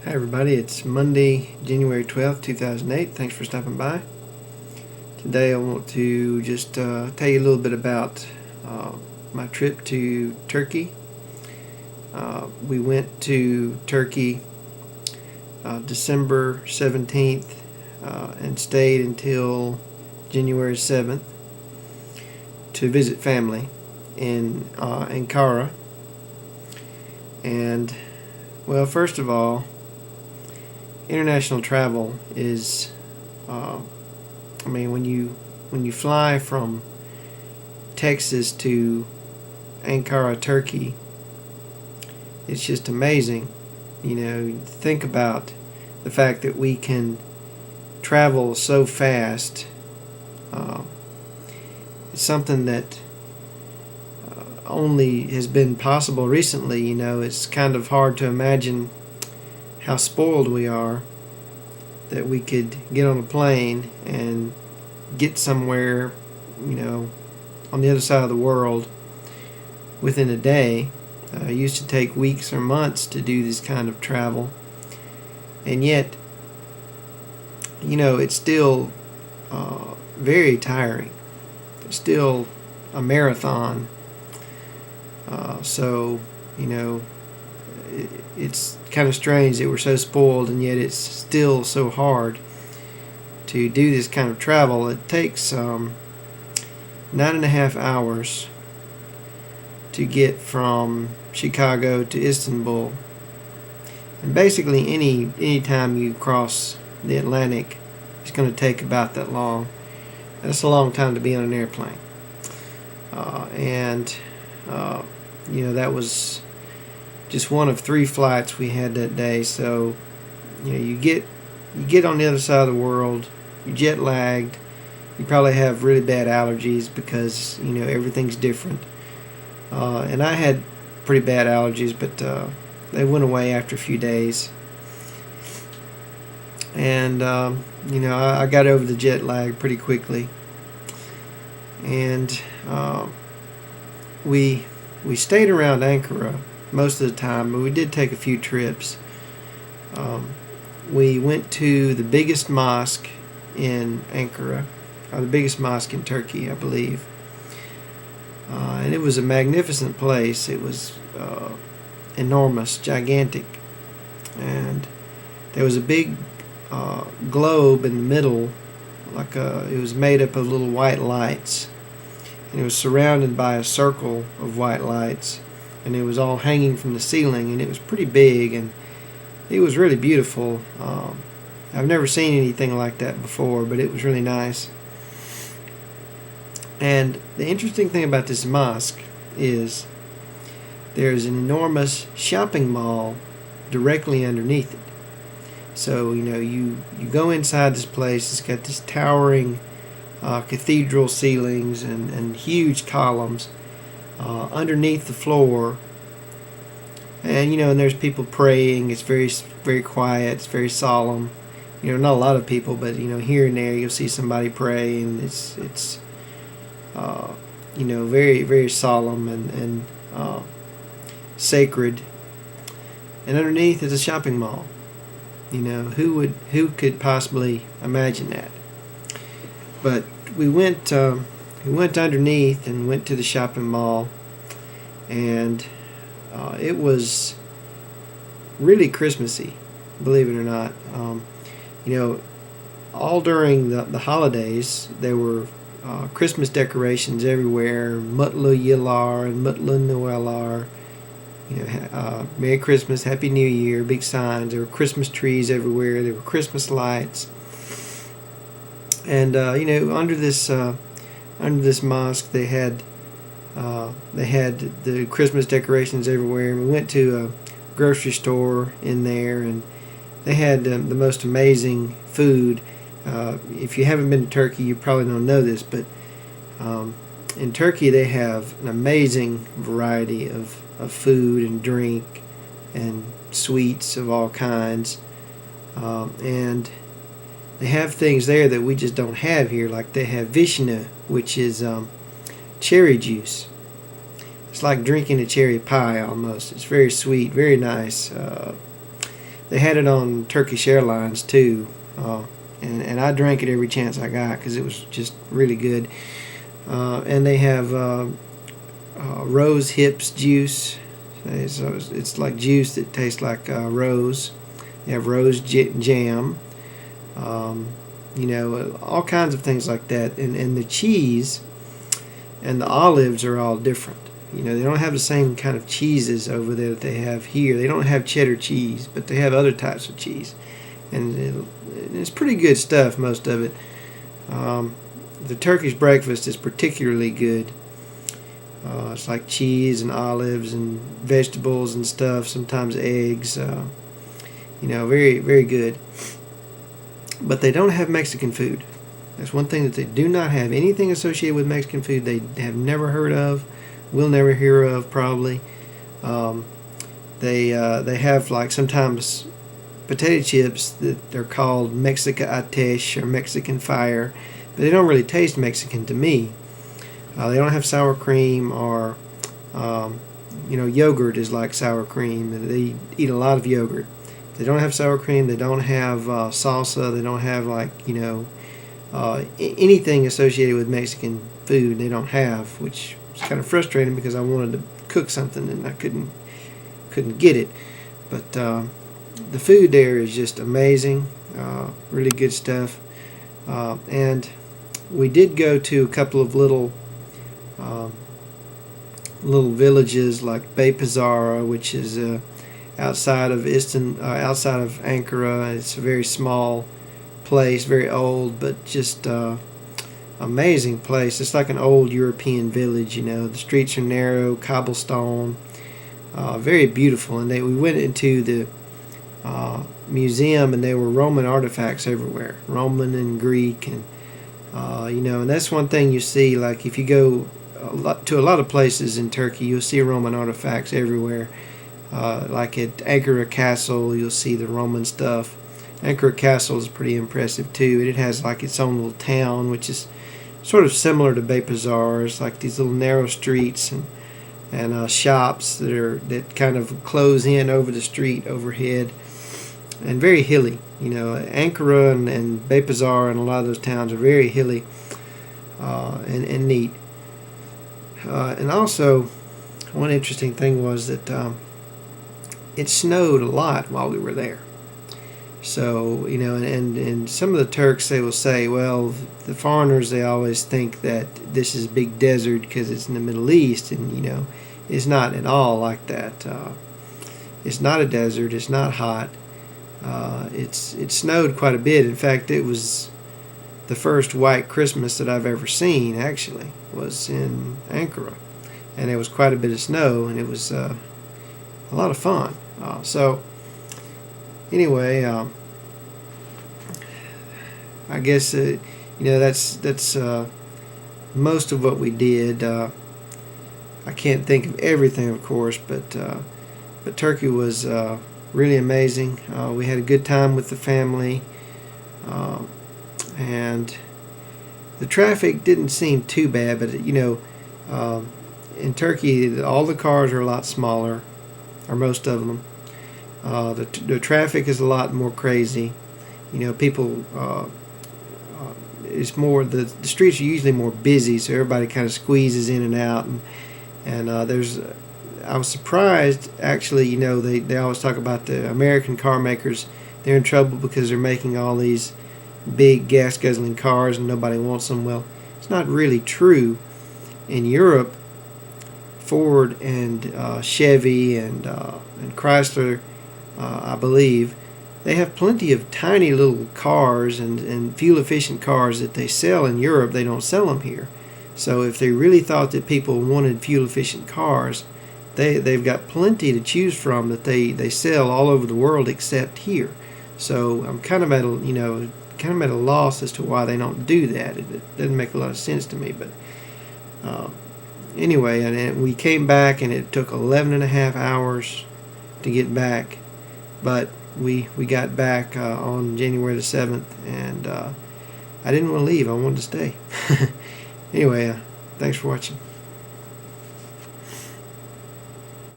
Hi everybody, it's Monday, January 12th, 2008. Thanks for stopping by. Today I want to just tell you a little bit about my trip to Turkey. We went to Turkey December 17th and stayed until January 7th to visit family in Ankara. And, well, first of all, international travel is, when you fly from Texas to Ankara, Turkey, it's just amazing. Think about the fact that we can travel so fast. It's something that only has been possible recently. It's kind of hard to imagine how spoiled we are that we could get on a plane and get somewhere, on the other side of the world within a day. It used to take weeks or months to do this kind of travel, and yet, it's still very tiring. It's still a marathon. It's kind of strange that we're so spoiled, and yet it's still so hard to do this kind of travel. It takes 9.5 hours to get from Chicago to Istanbul, and basically any time you cross the Atlantic, it's going to take about that long. That's a long time to be on an airplane, that was just one of 3 flights we had that day. So you get on the other side of the world, you're jet lagged, you probably have really bad allergies because everything's different, and I had pretty bad allergies, but they went away after a few days, and I got over the jet lag pretty quickly. And we stayed around Ankara most of the time, but we did take a few trips. We went to the biggest mosque in Ankara, or the biggest mosque in Turkey, I believe. And it was a magnificent place. It was enormous, gigantic. And there was a big globe in the middle, it was made up of little white lights. And it was surrounded by a circle of white lights, and it was all hanging from the ceiling, and it was pretty big, and it was really beautiful. I've never seen anything like that before, but it was really nice. And the interesting thing about this mosque is there's an enormous shopping mall directly underneath it. So you go inside this place. It's got this towering cathedral ceilings and huge columns underneath the floor, and and there's people praying. It's very, very quiet. It's very solemn. Not a lot of people, but here and there you'll see somebody pray, and it's very, very solemn and sacred. And underneath is a shopping mall. Who could possibly imagine that? But we went underneath and went to the shopping mall, and it was really Christmassy, believe it or not. All during the holidays, there were Christmas decorations everywhere. Mutlu Yıllar and Mutlu Noellar. Merry Christmas, Happy New Year, big signs. There were Christmas trees everywhere. There were Christmas lights. And under this mosque, they had the Christmas decorations everywhere. And we went to a grocery store in there, and they had the most amazing food. If you haven't been to Turkey, you probably don't know this, but in Turkey they have an amazing variety of food and drink and sweets of all kinds, and they have things there that we just don't have here. Like they have vishnu, which is cherry juice. It's like drinking a cherry pie almost. It's very sweet, very nice. They had it on Turkish Airlines too, and I drank it every chance I got because it was just really good. And they have rose hips juice. It's like juice that tastes like rose. They have rose jam. All kinds of things like that. And the cheese and the olives are all different. They don't have the same kind of cheeses over there that they have here. They don't have cheddar cheese, but they have other types of cheese. And it's pretty good stuff, most of it. The Turkish breakfast is particularly good. It's like cheese and olives and vegetables and stuff, sometimes eggs. Very, very good. But they don't have Mexican food. That's one thing that they do not have. Anything associated with Mexican food they have never heard of, will never hear of probably. They have like sometimes potato chips that are called Mexica Ateş or Mexican Fire, but they don't really taste Mexican to me. They don't have sour cream or yogurt is like sour cream. They eat a lot of yogurt. They don't have sour cream. They don't have salsa. They don't have anything associated with Mexican food. They don't have, which is kind of frustrating because I wanted to cook something and I couldn't get it. But the food there is just amazing. Really good stuff. And we did go to a couple of little villages like Beypazarı, which is outside of Ankara. It's a very small place, very old, but just amazing place. It's like an old European village. The streets are narrow, cobblestone, very beautiful. And we went into the museum, and there were Roman artifacts everywhere, Roman and Greek, and and that's one thing you see. Like if you go to a lot of places in Turkey, you'll see Roman artifacts everywhere. Like at Ankara Castle, you'll see the Roman stuff. Ankara Castle is pretty impressive too. It has like its own little town, which is sort of similar to Beypazarı. It's like these little narrow streets and shops that kind of close in over the street overhead, and very hilly. Ankara and Beypazarı and a lot of those towns are very hilly and neat. And also, one interesting thing was that it snowed a lot while we were there. So, and some of the Turks, they will say, well, the foreigners, they always think that this is a big desert because it's in the Middle East, and, it's not at all like that. It's not a desert. It's not hot. It snowed quite a bit. In fact, it was the first white Christmas that I've ever seen, actually, was in Ankara. And there was quite a bit of snow, and it was a lot of fun. So, anyway, I guess that's most of what we did. I can't think of everything, of course, but Turkey was really amazing. We had a good time with the family, and the traffic didn't seem too bad. But in Turkey, all the cars are a lot smaller, or most of them. The traffic is a lot more crazy. People. It's more the streets are usually more busy, so everybody kind of squeezes in and out, and there's. I was surprised actually. They always talk about the American car makers. They're in trouble because they're making all these big gas guzzling cars and nobody wants them. Well, it's not really true. In Europe, Ford and Chevy and Chrysler, I believe, they have plenty of tiny little cars and fuel-efficient cars that they sell in Europe. They don't sell them here. So if they really thought that people wanted fuel-efficient cars, they've got plenty to choose from that they sell all over the world except here. So I'm kind of at a loss as to why they don't do that. It doesn't make a lot of sense to me. But anyway, and we came back, and it took 11 and a half hours to get back. But we got back on January the 7th, and I didn't want to leave. I wanted to stay. Anyway, thanks for watching.